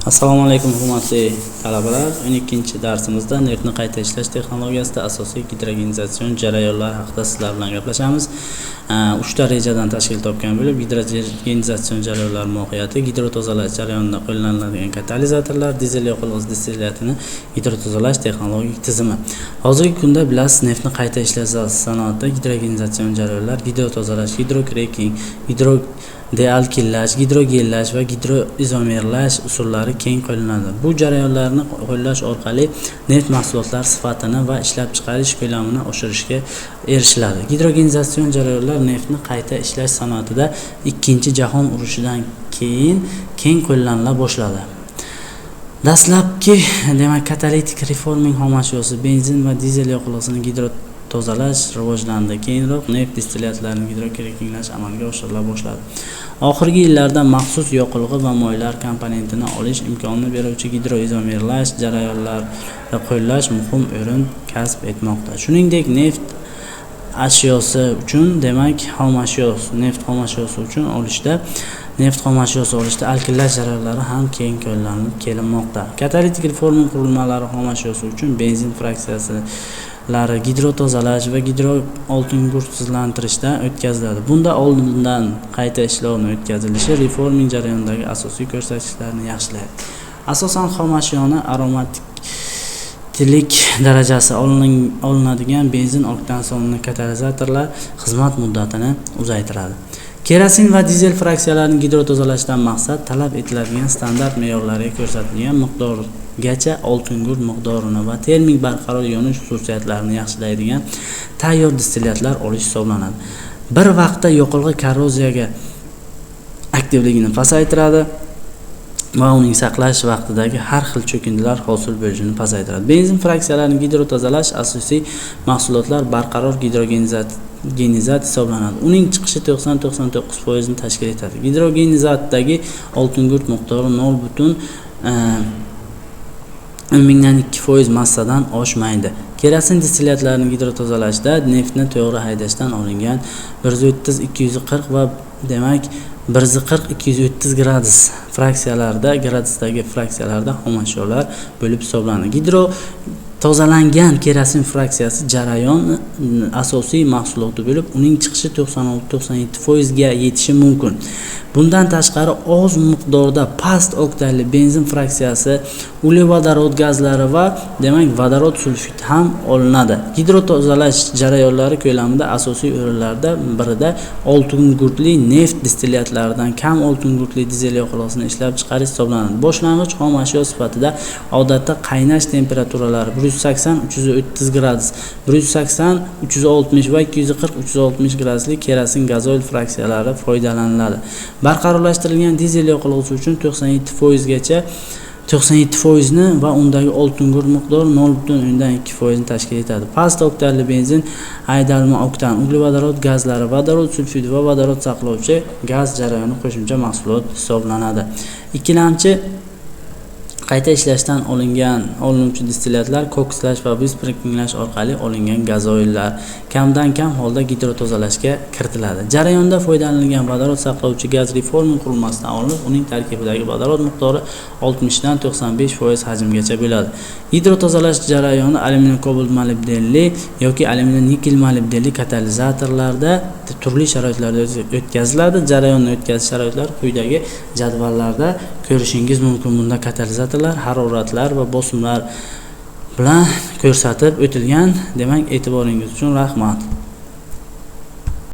Assalomu alaykum hurmatli talabalar. 12-darsimizda neftni qayta ishlash texnologiyasida asosiy gidrogenizatsion jarayonlar haqida sizlar bilan gaplashamiz. 3 ta rejadan tashkil topgan bo'lib, gidrogenizatsion jarayonlar mohiyati, gidrotozalash jarayonida qo'llaniladigan katalizatorlar, dizel yoqilg'i distillyatini gidrotozalash texnologik tizimi. Hozirgi kunda bilasiz, neftni qayta ishlash sanoatida gidrogenizatsion jarayonlar, gidrotozalash, gidrokreking, dealkillash, gidrogellash va gidroizomerlash usullari keng qo'llanadi. Bu jarayonlarni qo'llash orqali neft mahsulotlari sifatini va ishlab chiqarish ko'lamini oshirishga erishiladi. Gidrogenizatsion jarayonlar neftni qayta ishlash sanoatida Ikkinchi jahon urushidan keyin keng qo'llanila boshladi. Dastlabki, demak, katalitik reforming xomashyosi benzin va dizel yoqilg'isini tozalash rivojlandi. Keyinroq neft distillyatlarining gidrokrekinglash amalga oshirila boshladi. Oxirgi yillarda maxsus yoqilg'i va moylar komponentini olish imkonini beruvchi gidroizomerlash jarayonlarini qo'llash muhim o'rin kasb etmoqda. Shuningdek, neft ashyosi uchun, demak, neft xomashyosi uchun olishda alkillash jarayonlari ham keng qo'llanilib kelinmoqda. Katalitik reforming qurilmalari xomashyosi uchun benzin fraksiyasi gidrotozalash va oltingurtsizlantirishdan o'tkaziladi. Bunda oldindan qayta ishlovni o'tkazilishi reforming jarayonidagi asosiy ko'rsatkichlarni yaxshilaydi. Asosan xomashyoni aromatiklik darajasi olinadigan benzin oktan sonli katalizatorlar xizmat muddatini uzaytiradi. Kerosin va dizel fraksiyalarini gidrotozalashdan maqsad talab etiladigan standart me'yorlarga ko'rsatilgan miqdorgacha oltingurt miqdorini va termik barqaror yonish xususiyatlarini yaxshilaydigan tayyor distillyatlar olish hisoblanadi. Bir vaqtda yoqilg'i korroziyaga aktivligini pasaytiradi va uning saqlash vaqtidagi har xil cho'kintilar hosil bo'lishini pasaytiradi. Benzin fraksiyalarini gidrotozalash asosiy mahsulotlar barqaror gidrogenizat hisoblanadi. Uning chiqishi 90-99% ni tashkil etadi. Gidrogenizatdagi oltingurt miqdori 0,2% massadan oshmaydi. Kerosin distillyatlarining gidrotozalashda neftni to'g'ri haydashdan olingan 130-240 va demak 140-230 gradusdagi fraksiyalarda xomashyolar bo'lib hisoblanadi. Tozalangan kerosin fraksiyasi jarayon asosiy mahsuloti bo'lib, uning chiqishi 96-97% ga yetishi mumkin. Bundan tashqari oz miqdorda past oktanli benzin fraksiyasi, uglevodorod gazlari va demak vodorod sulfid ham olinadi. Gidrotozalash jarayonlari ko'lamida asosiy o'rinlardan birida oltingurtli neft distillyatlaridan kam oltingurtli dizel yoqilg'isini ishlab chiqarish hisoblanadi. Boshlang'ich xomashyo sifatida odatda qaynash temperaturalari 180-330 gradus, 180-360 va 240-360 gradusli kerosin gazoil fraksiyalari foydalaniladi. Barqarorlashtirilgan dizel yoqilg'isi uchun 97% ni va undagi oltingurt miqdori 0,2% ni tashkil etadi. Past oktanli benzin, aydalma oktan, uglevodorod gazlari, vodorod sulfid va vodorod saqlovchi gaz jarayoni qo'shimcha mahsulot hisoblanadi. Ikkilamchi qayta ishlashdan olinuvchi distillyatlar kokslash va visbrekinglash orqali olingan gazoillar kamdan kam holda gidrotozalashga kiritiladi. Jarayonda foydalanilgan vodorod saqlovchi gaz reforming qurilmasidan olinib, uning tarkibidagi vodorod miqdori 60-95% hajmgacha bo'ladi. Gidrotozalash jarayoni alyumin kobalt molibdenli yoki alyumin nikel molibdenli katalizatorlarda turli sharoitlarda o'tkaziladi. Jarayonni o'tkazish sharoitlari quyidagi jadvallarda ko'rishingiz mumkin. Bunda katalizatorlar haroratlar va bosimlar bilan ko'rsatib o'tilgan. Demak, e'tiboringiz uchun rahmat.